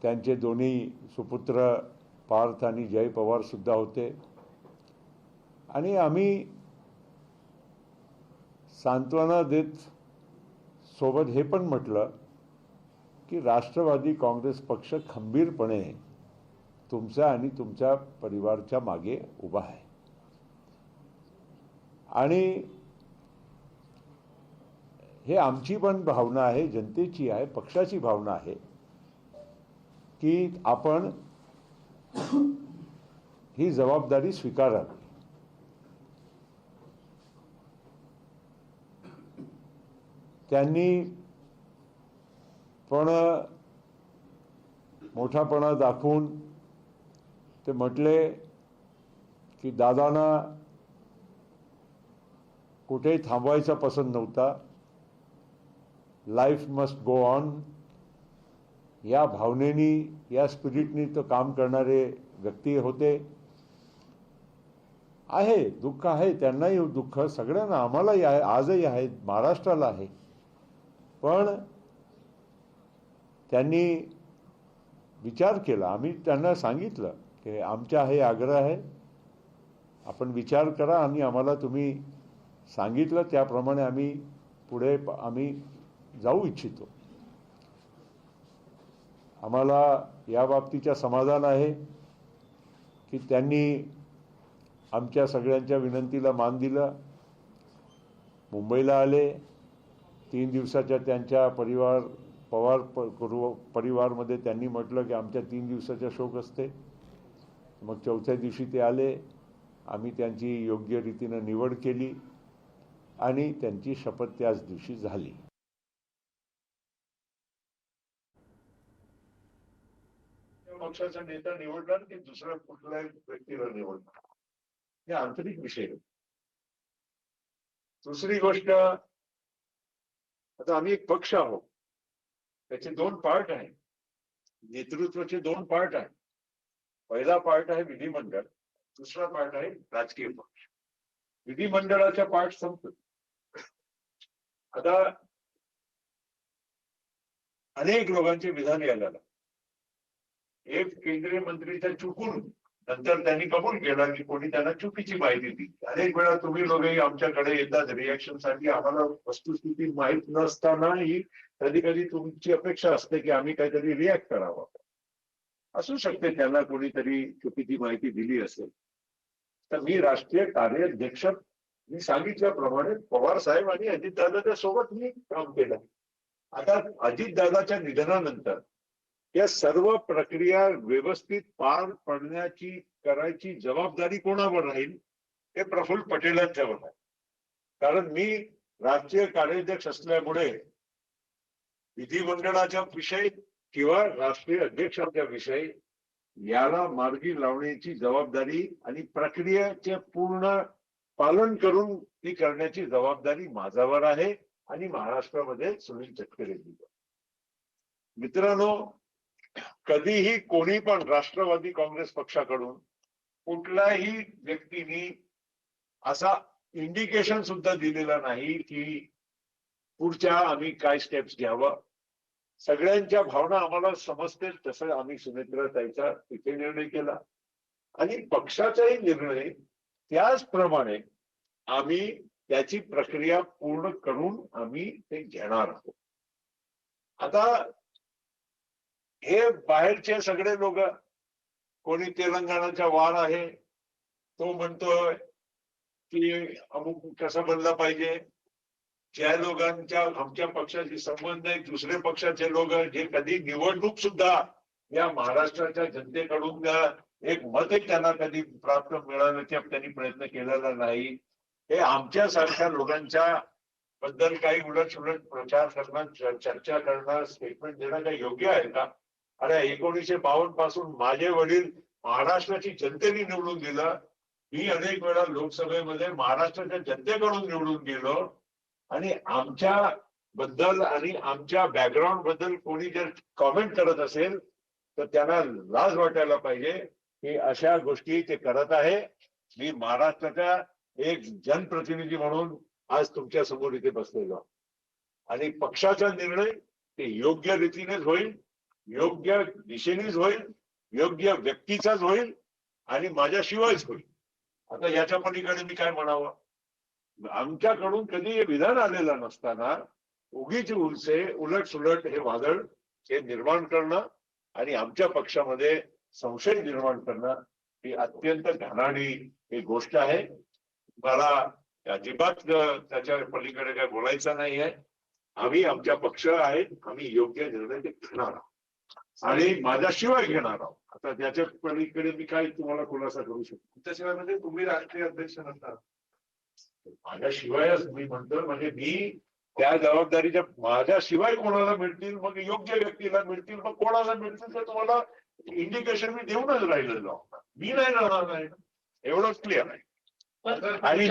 त्यांचे दोन्ही सुपुत्र पार्थ आणि जय पवार सुद्धा होते आणि आम्ही सांत्वना देत सोबत हे पण म्हटलं की राष्ट्रवादी काँग्रेस पक्ष खंबीरपणे तुमचा आणि तुमच्या परिवाराच्या मागे उभा आहे आणि हे आमची पण भावना आहे, जनतेची आहे, पक्षाची भावना आहे की आपण ही जबाबदारी स्वीकारावी। त्यांनी पण मोठापणा दाखवून ते म्हटले की दादांना कुठेही थांबवायचा पसंत नव्हता, लाईफ मस्ट गो ऑन या भावनेनी, या स्पिरिटनी तो काम करणारे व्यक्ती होते। आहे दुःख आहे, त्यांनाही दुःख, सगळ्यांना, आम्हालाही आहे, आजही आहे, महाराष्ट्राला आहे, पण त्यांनी विचार केला। आम्ही त्यांना सांगितलं की आमचा हे आग्रह आहे, आपण विचार करा आणि आम्हाला तुम्ही सांगितलं त्याप्रमाणे आम्ही पुढे जाऊ इच्छितो। आम्हाला या बाबतीचा समाधान आहे की त्यांनी आमच्या सगळ्यांच्या विनंतीला मान दिलं, मुंबईला आले। 3 दिवसाच्या त्यांच्या पवार परिवारमध्ये त्यांनी म्हटलं की आमच्या 3 दिवसाचा शोक असते। मग 4थ्या दिवशी ते आले, आम्ही त्यांची योग्य रीतीने निवड केली आणि त्यांची शपथ त्याच दिवशी झाली। पक्षाचा नेता निवडणार की दुसऱ्या कुठल्याही व्यक्तीला निवडणार, हे आंतरिक विषय। दुसरी गोष्ट, आता आम्ही एक पक्ष आहोत, त्याचे 2 पार्ट आहेत, नेतृत्वाचे 2 पार्ट आहेत। पहिला पार्ट आहे विधिमंडळ, दुसरा पार्ट आहे राजकीय पक्ष। विधिमंडळाचा पार्ट संपतो। आता अनेक लोकांचे विधान यायला लागले। एक केंद्रीय मंत्रीचा चुकून नंतर त्यांनी कबूल केला की कोणी त्यांना चुकीची माहिती दिली। अनेक वेळा तुम्ही लोकही आमच्याकडे येतात रिएक्शनसाठी, आम्हाला वस्तुस्थिती माहीत नसतानाही कधी कधी तुमची अपेक्षा असते की आम्ही काहीतरी रिॲक्ट करावं। असू शकते त्यांना कोणीतरी चुकीची माहिती दिली असेल, तर मी राष्ट्रीय कार्याध्यक्ष, मी सांगितल्याप्रमाणे पवार साहेब आणि अजितदादाच्या सोबत मी काम केलं। आता अजितदादाच्या निधनानंतर या सर्व प्रक्रिया व्यवस्थित पार करायची जबाबदारी कोणावर राहील, हे प्रफुल्ल पटेलांच्यावर आहे। कारण मी राष्ट्रीय कार्याध्यक्ष असल्यामुळे विधिमंडळाचा विषय किंवा राष्ट्रीय अध्यक्षांच्या विषय याला मार्गी लावण्याची जबाबदारी आणि प्रक्रियेचे पूर्ण पालन करून ती करण्याची जबाबदारी माझ्यावर आहे आणि महाराष्ट्रामध्ये सुनील तटकरे यांनी। मित्रांनो, कधीही कोणी पण राष्ट्रवादी काँग्रेस पक्षाकडून कुठल्याही व्यक्तीने असा इंडिकेशन सुद्धा दिलेला नाही की पुढच्या आम्ही काय स्टेप्स घ्यावं। सगळ्यांच्या भावना आम्हाला समजते, तसं आम्ही सुनेत्राताईचा तिथे निर्णय केला आणि पक्षाचाही निर्णय त्याचप्रमाणे आम्ही त्याची प्रक्रिया पूर्ण करून आम्ही ते घेणार आहोत। आता हे बाहेरचे सगळे लोक, कोणी तेलंगणाचा वार आहे तो म्हणतोय की अमुक कसा बनला पाहिजे, ज्या लोकांच्या आमच्या पक्षाशी संबंध आहे दुसरे पक्षाचे लोक, जे कधी निवडणूक सुद्धा या महाराष्ट्राच्या जनतेकडून एक मत त्यांना कधी प्राप्त मिळवण्याचा त्यांनी प्रयत्न केलेला नाही, हे आमच्यासारख्या लोकांच्या बद्दल काही उलट प्रचार करणं, चर्चा करणं, स्टेटमेंट देणं काही योग्य आहे का? अरे 1952 पासून माझे वडील महाराष्ट्राची जनतेने निवडून दिलं, मी अनेक वेळा लोकसभेमध्ये महाराष्ट्राच्या जनतेकडून निवडून गेलो आणि आमच्या बद्दल आणि आमच्या बॅकग्राऊंड बद्दल कोणी जर कॉमेंट करत असेल तर त्यांना लाज वाटायला पाहिजे की अशा गोष्टी ते करत आहे। मी महाराष्ट्राचा एक जनप्रतिनिधी म्हणून आज तुमच्या समोर इथे बसलेलो आणि पक्षाचा निर्णय ते योग्य रीतीनेच होईल योग्य दिशेनेच होईल, योग्य व्यक्तीचाच होईल आणि माझ्याशिवायच होईल. आता याच्या पलीकडे मी काय म्हणावं? आमच्याकडून कधी हे विधान आलेलं नसताना उगीच उलट सुलट हे वादळ हे निर्माण करणं आणि आमच्या पक्षामध्ये संशय निर्माण करणं ही अत्यंत घाणारी ही गोष्ट आहे. मला अजिबात त्याच्या पलीकडे काय बोलायचं नाही आहे. आम्ही आमच्या पक्ष आहेत, आम्ही योग्य निर्णय ते घेणार आहोत आणि माझ्याशिवाय घेणार आहोत. आता त्याच्या पलीकडे मी काय तुम्हाला खुलासा करू शकतो? त्याशिवाय म्हणजे तुम्ही राष्ट्रीय अध्यक्ष नसतात. माझ्याशिवायच मी म्हणतो, म्हणजे मी त्या जबाबदारीच्या माझ्याशिवाय कोणाला मिळतील, मग योग्य व्यक्तीला मिळतील, मग कोणाला मिळतील ते तुम्हाला इंडिकेशन मी देऊनच राहिलेलो. मी नाही राहणार नाही, एवढंच क्लिअर आहे. आणि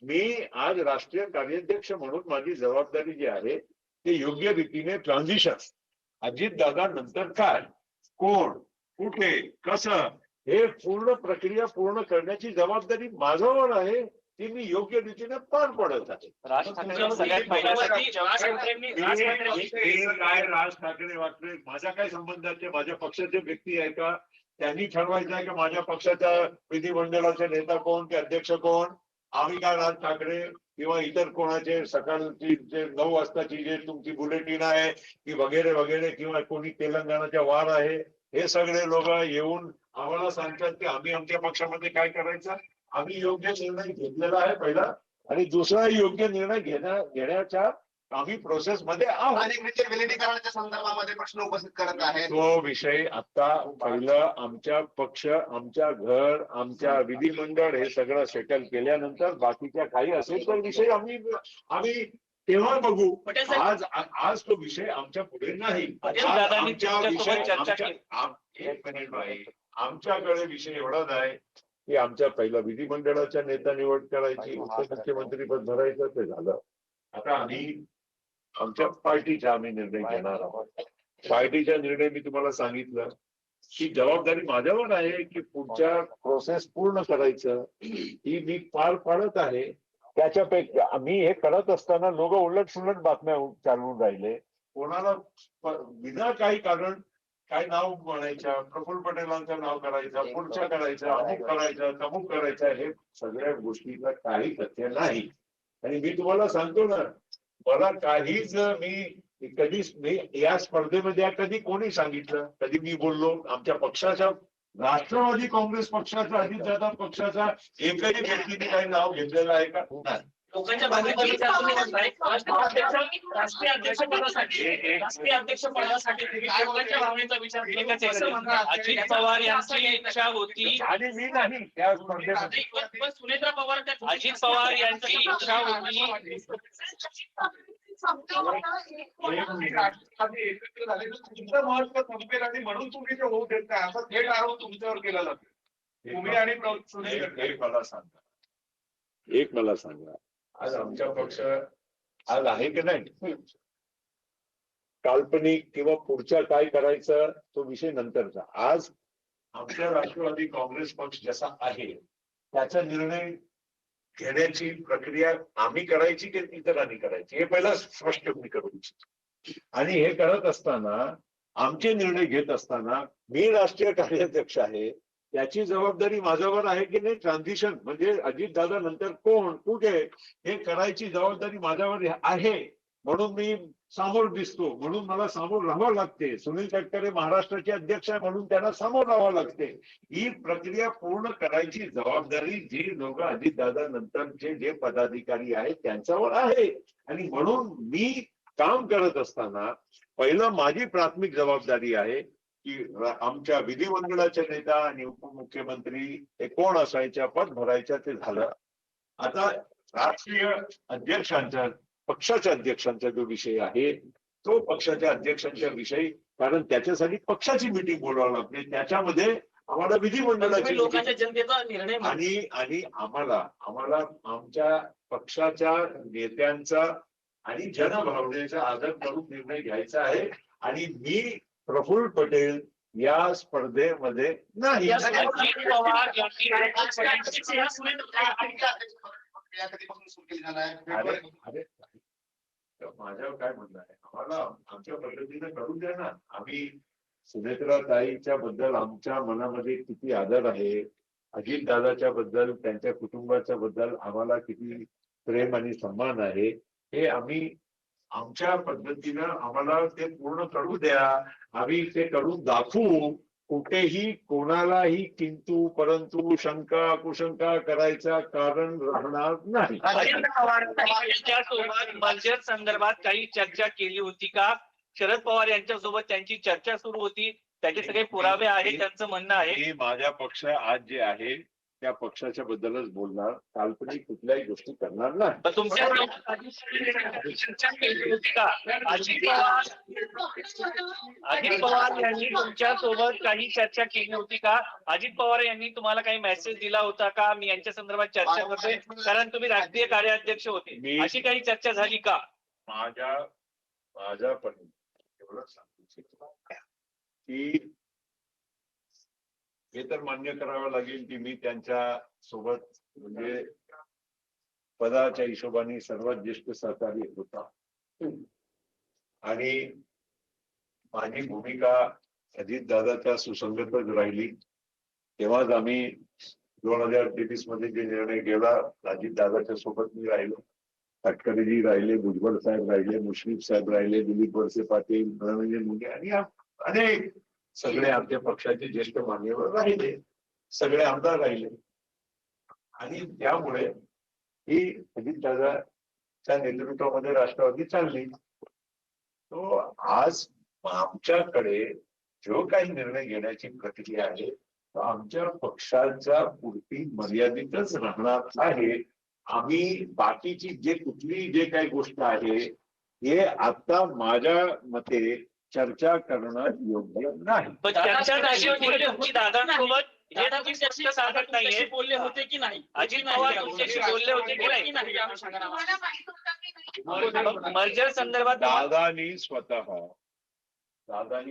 मी आज राष्ट्रीय कार्याध्यक्ष म्हणून माझी जबाबदारी जी आहे ते योग्य रीतीने ट्रान्झिशन, अजितदादा नंतर काय, कोण, कुठे, कसं, हे पूर्ण प्रक्रिया पूर्ण करण्याची जबाबदारी माझ्यावर आहे. ती मी योग्य रीतीने पार पडत आहे. राज ठाकरे सगळ्यात काय राज ठाकरे वाटले माझा काय संबंध आहे? माझ्या पक्षाचे व्यक्ती आहे का? त्यांनी ठरवायचं आहे की माझ्या पक्षाच्या विधिमंडळाचे नेता कोण, ते अध्यक्ष कोण? आम्ही काय राज ठाकरे किंवा इतर कोणाचे सकाळची 9 वाजताची जे तुमची बुलेटिन आहे की वगैरे वगैरे, किंवा कोणी तेलंगणाच्या वार आहे, हे सगळे लोक येऊन आम्हाला सांगतात की आम्ही आमच्या पक्षामध्ये काय करायचं. आम्ही योग्य निर्णय घेतलेला आहे पहिला, आणि दुसरा योग्य निर्णय घेण्याच्या आम्ही प्रोसेस मध्ये आहोत. अनेक रीती विलिनीकरणाच्या संदर्भामध्ये प्रश्न उपस्थित करत आहेत. तो विषय आता पहिलं आमच्या पक्ष, आमच्या घर, आमच्या विधिमंडळ हे सगळं सेटल केल्यानंतर बाकीच्या काही असेल तर विषय आम्ही तेव्हा बघू. आज तो विषय आमच्या पुढे नाही. एक मिनिट भाई, आमच्याकडे विषय एवढाच आहे की आमच्या पहिला विधिमंडळाच्या नेता निवड करायची, उपमुख्यमंत्री पद भरायचं, ते झालं. आता आम्ही आमच्या पार्टीचा निर्णय घेणार आहोत. पार्टीचा निर्णय मी तुम्हाला सांगितलं की जबाबदारी माझ्यावर आहे की पुढच्या प्रोसेस पूर्ण करायचं, ही मी पार पाडत आहे. त्याच्यापेक्षा आम्ही हे करत असताना लोक उलट सुलट बातम्या चालवून राहिले. कोणाला विना काही कारण काय नाव म्हणायच्या, प्रफुल्ल पटेलांचं नाव करायचं, पुढच्या करायचं, अमुक करायचं, तमुक करायचं, हे सगळ्या गोष्टीला काही तथ्य नाही. आणि मी तुम्हाला सांगतो ना, मला काहीच मी या स्पर्धेमध्ये कधी कोणी सांगितलं, कधी मी बोललो आमच्या पक्षाच्या, राष्ट्रवादी काँग्रेस पक्षाचा, अजितदादा पक्षाचा एकही व्यक्तीने काही नाव घेतलेलं आहे का? नाही. लोकांच्या राष्ट्रीय अध्यक्षपदासाठी भावनेचा विचार केला. अजित पवार यांची इच्छा होती आणि मी नाही त्या स्पर्धेमध्ये. सुनेत्रा पवार, अजित पवार यांची इच्छा होती. तुमचं महत्व संपेल आणि म्हणून तुम्ही ते होऊ देत नाही, असा थेट आरोप तुमच्यावर केला जातो. तुम्ही आणि मला सांगा, आज आमचा पक्ष आज आहे की नाही? काल्पनिक किंवा पुढच्या काय करायचं तो विषय नंतरचा. आज आमच्या राष्ट्रवादी काँग्रेस पक्ष जसा आहे त्याचा निर्णय घेण्याची प्रक्रिया आम्ही करायची की इतरांनी करायची, हे पहिला स्पष्ट मी करू इच्छितो. आणि हे करत असताना, आमचे निर्णय घेत असताना, मी राष्ट्रीय कार्याध्यक्ष आहे, त्याची जबाबदारी माझ्यावर आहे की नाही. ट्रान्झिशन म्हणजे अजितदादा नंतर कोण, कुठे, हे करायची जबाबदारी माझ्यावर आहे. म्हणून मी समोर दिसतो, म्हणून मला समोर राहावं लागते. सुनील तटकरे महाराष्ट्राचे अध्यक्ष आहे म्हणून त्यांना समोर राहावं लागते. ही प्रक्रिया पूर्ण करायची जबाबदारी जी लोक अजितदादा नंतरचे जे पदाधिकारी आहेत त्यांच्यावर आहे. आणि म्हणून मी काम करत असताना पहिलं माझी प्राथमिक जबाबदारी आहे की आमच्या विधिमंडळाचे नेता आणि उपमुख्यमंत्री हे कोण असायच्या, पद भरायच्या, ते झालं. आता राष्ट्रीय अध्यक्षांचा, पक्षाच्या अध्यक्षांचा जो विषय आहे तो पक्षाच्या अध्यक्षांच्या विषयी, कारण त्याच्यासाठी पक्षाची मिटिंग बोलावं लागते, त्याच्यामध्ये आम्हाला विधिमंडळाची लोकांच्या जनतेचा निर्णय आणि आम्हाला आमच्या पक्षाच्या नेत्यांचा आणि जनभावनेचा आदर करून निर्णय घ्यायचा आहे. आणि मी प्रफुल्ल पटेल या स्पर्धेमध्ये नाही. माझ्यावर काय म्हणणं आहे, आम्हाला आमच्या पद्धतीने करून द्या ना. आम्ही सुनेत्राताईच्या बद्दल आमच्या मनामध्ये किती आदर आहे, अजितदादाच्या बद्दल, त्यांच्या कुटुंबाच्या बद्दल आम्हाला किती प्रेम आणि सन्मान आहे, हे आम्ही आमच्या पद्धतीनं आम्हाला ते पूर्ण कळू द्या. आम्ही ते करून दाखवू. कुठेही कोणालाही किंतु परंतु शंका कुशंका करायचा कारण राहणार नाही. अजित पवार यांच्यासोबत मर्जर संदर्भात काही चर्चा केली होती का? शरद पवार यांच्यासोबत त्यांची चर्चा सुरू होती, त्याचे सगळे पुरावे आहेत त्यांचं म्हणणं आहे. मी माझ्या पक्ष आज जे आहे त्या पक्षाच्या बद्दलच बोलणार, काल्पनिक कुठल्याही गोष्टी करणार नाही. पण तुमच्या चर्चा केली होती का? अजित पवार यांनी तुमच्या सोबत काही चर्चा केली होती का? अजित पवार यांनी तुम्हाला काही मेसेज दिला होता का? मी यांच्या संदर्भात चर्चा करतोय, कारण तुम्ही राष्ट्रीय कार्याध्यक्ष होते, अशी काही चर्चा झाली का? माझ्या पण एवढं सांगू इच्छितो की हे तर मान्य करावं लागेल की मी त्यांच्या सोबत म्हणजे पदाच्या हिशोबाने सर्वात ज्येष्ठ सहकारी होता आणि माझी भूमिका अजितदादाच्या सुसंगतच राहिली. तेव्हाच आम्ही 2023 मध्ये जे निर्णय केला, अजितदादाच्या सोबत मी राहिलो. तटकरेजी राहिले, भुजबळ साहेब राहिले, मुश्रीफ साहेब राहिले, दिलीप वळसे पाटील, धनंजय मुंडे आणि अनेक सगळे आमच्या पक्षाचे ज्येष्ठ मान्यवर राहिले, सगळे आमदार राहिले. आणि त्यामुळे ही अजितदादाच्या नेतृत्वामध्ये राष्ट्रवादी चालली. तो आज आमच्याकडे जो काही निर्णय घेण्याची प्रक्रिया आहे तो आमच्या पक्षाच्या पुरती मर्यादितच राहणार आहे. आम्ही बाकीची कुठली जे काही गोष्ट आहे हे आता माझ्या मते चर्चा करणं योग्य नाही. पण चर्चा झाली होती तुमची दादांसोबत, हे तुम्ही स्पष्ट सांगत नाहीये. बोलले होते की नाही? अजित पवार तुमच्याशी बोलले होते की नाही? मर्जर संदर्भात दादानी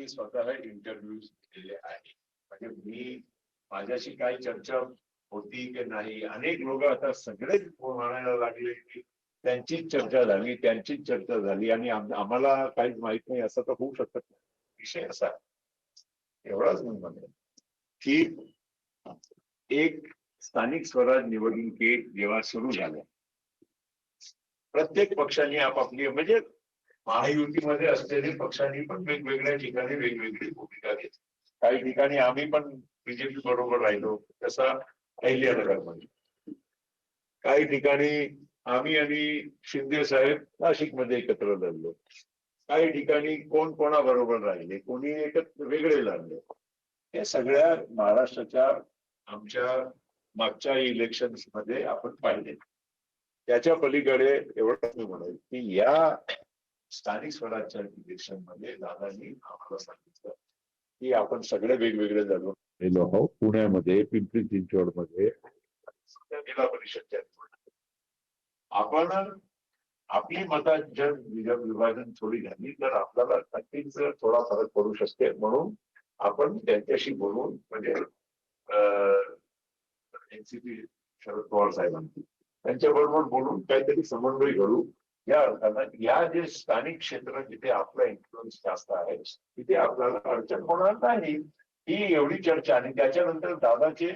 स्वतः इंटरव्ह्यू दिलेले आहे. म्हणजे माझ्याशी काही चर्चा होती की नाही, अनेक लोक आता सगळेच म्हणायला लागले की त्यांचीच चर्चा झाली आणि आम्हाला काहीच माहित नाही, असं तर होऊ शकत नाही. विषय असा एवढाच मी म्हणेन की एक स्थानिक स्वराज निवडणुकी जेव्हा सुरू झाल्या, प्रत्येक पक्षाने आपापली म्हणजे महायुतीमध्ये असलेल्या पक्षांनी पण वेगवेगळ्या ठिकाणी वेगवेगळी भूमिका घेतली. काही ठिकाणी आम्ही पण बीजेपी बरोबर राहिलो, तसा अहिल्यानगरमध्ये. काही ठिकाणी आम्ही आणि शिंदे साहेब नाशिकमध्ये एकत्र लढलो. काही ठिकाणी कोण कोणाबरोबर राहिले, कोणी एकत्र वेगळे लढले. हे सगळ्या महाराष्ट्राच्या आमच्या मागच्या इलेक्शन्स मध्ये आपण पाहिले. त्याच्या पलीकडे एवढंच मी म्हणेल की या स्थानिक स्वराज्य इलेक्शन मध्ये दादांनी आम्हाला सांगितलं की आपण सगळे वेगवेगळे लढून गेलो आहोत. पुण्यामध्ये, पिंपरी चिंचवडमध्ये, जिल्हा परिषदच्या आपण आपली मतात जर विभाजन थोडी झाली तर आपल्याला नक्कीच थोडा फरक पडू शकते. म्हणून आपण त्यांच्याशी बोलून म्हणजे एनसीपी शरद पवार साहेबांची त्यांच्याबरोबर बोलून काहीतरी समन्वय घडू. या अर्थानं या जे स्थानिक क्षेत्र जिथे आपला इन्फ्लुएन्स जास्त आहे तिथे आपल्याला अडचण होणार नाही, ही एवढी चर्चा. आणि त्याच्यानंतर दादाचे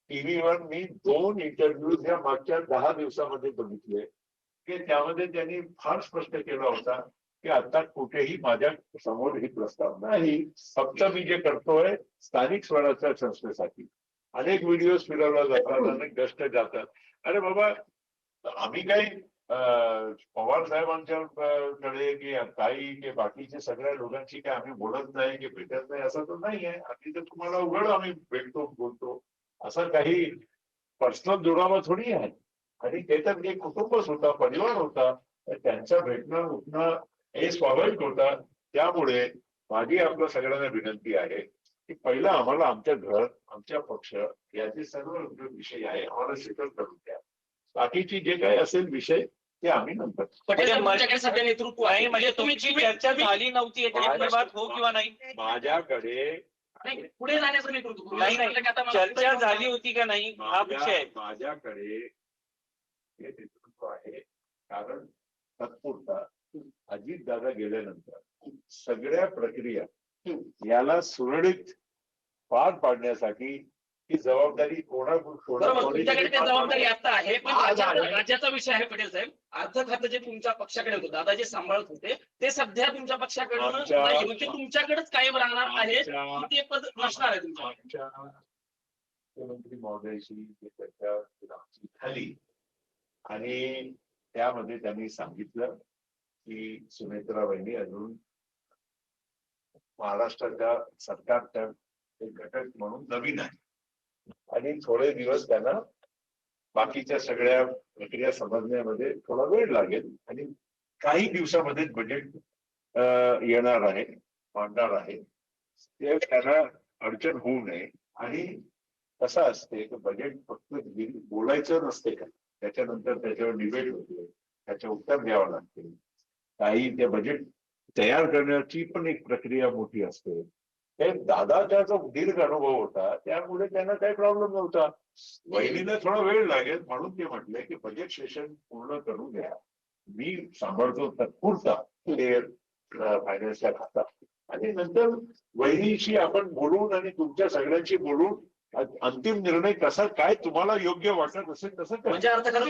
टीव्हीवर मी 2 इंटरव्ह्यूज या मागच्या 10 दिवसामध्ये बघितले की त्यामध्ये त्यांनी फार स्पष्ट केला होता की आता कुठेही माझ्या समोर ही प्रस्ताव नाही, फक्त मी जे करतोय स्थानिक स्वराज्य संस्थेसाठी. अनेक व्हिडिओज फिरवला जातात, अनेक कष्ट जातात. अरे बाबा, आम्ही काही पवार साहेबांच्या कडे की काही की बाकीच्या सगळ्या लोकांशी काय आम्ही बोलत नाही की भेटत नाही असं तर नाही आहे. आम्ही तर तुम्हाला उघड आम्ही भेटतो बोलतो, असं काही पर्सनल दुरावा थोडी आहे. आणि ते तर एक कुटुंबच होता, परिवार होता, त्यांचं भेटणं उठणं हे स्वाभाविक होता. त्यामुळे माझी आपल्या सगळ्यांना विनंती आहे की पहिलं आम्हाला आमच्या घर, आमच्या पक्ष याचे सर्व विषय आहे आम्हाला सेटल करून द्या. बाकीची जे काही असेल विषय ते आम्ही नंतर. सध्या नेतृत्व आहे, म्हणजे तुमची चर्चा झाली नव्हती याच्या संदर्भात, हो किंवा नाही? माझ्याकडे पुढे जाण्याचं नेतृत्व नाही, चर्चा झाली होती का नाही हा विषय आहे. माझ्याकडे हे नेतृत्व आहे कारण तात्पुरता अजितदादा गेल्यानंतर सगळ्या प्रक्रिया याला सुरळीत पार पाडण्यासाठी ही जबाबदारी बरोबर तुमच्याकडे ते जबाबदारी आता आहे पण राज्याचा विषय आहे पटेल साहेब. अर्थ खातं जे तुमच्या पक्षाकडे होतं दादाजी सांभाळत होते ते सध्या तुमच्या पक्षाकडे नाही म्हणजे तुमच्याकडेच कायम राहणार आहे ते पद नसणार आहे तुमच्या मुख्यमंत्री महोदयाशी चर्चा आमची झाली आणि त्यामध्ये त्यांनी सांगितलं की सुनेत्रा वहिनी अजून महाराष्ट्राच्या सरकारच्या एक घटक म्हणून नवीन आहे आणि थोडे दिवस त्यांना बाकीच्या सगळ्या प्रक्रिया समजण्यामध्ये थोडा वेळ लागेल आणि काही दिवसामध्ये बजेट येणार आहे मांडणार आहे ते त्यांना अडचण होऊ नये. आणि कसं असते की बजेट फक्त बोलायचं नसते का त्याच्यानंतर त्याच्यावर डिबेट होते त्याचे उत्तर द्यावं लागते काही ते बजेट तयार करण्याची पण एक प्रक्रिया मोठी असते. ते दादाचा जो दीर्घ अनुभव होता त्यामुळे त्यांना काही प्रॉब्लेम नव्हता. वहिनीला थोडा वेळ लागेल म्हणून ते म्हटले की बजेट सेशन पूर्ण करून घ्या मी सांभाळतो तात्पुरता ते फायनान्सच्या खात्यात आणि नंतर वहिनीशी आपण बोलून आणि तुमच्या सगळ्यांशी बोलून अंतिम निर्णय कसा काय तुम्हाला योग्य वाटत असेल तसं म्हणजे अर्थ खातं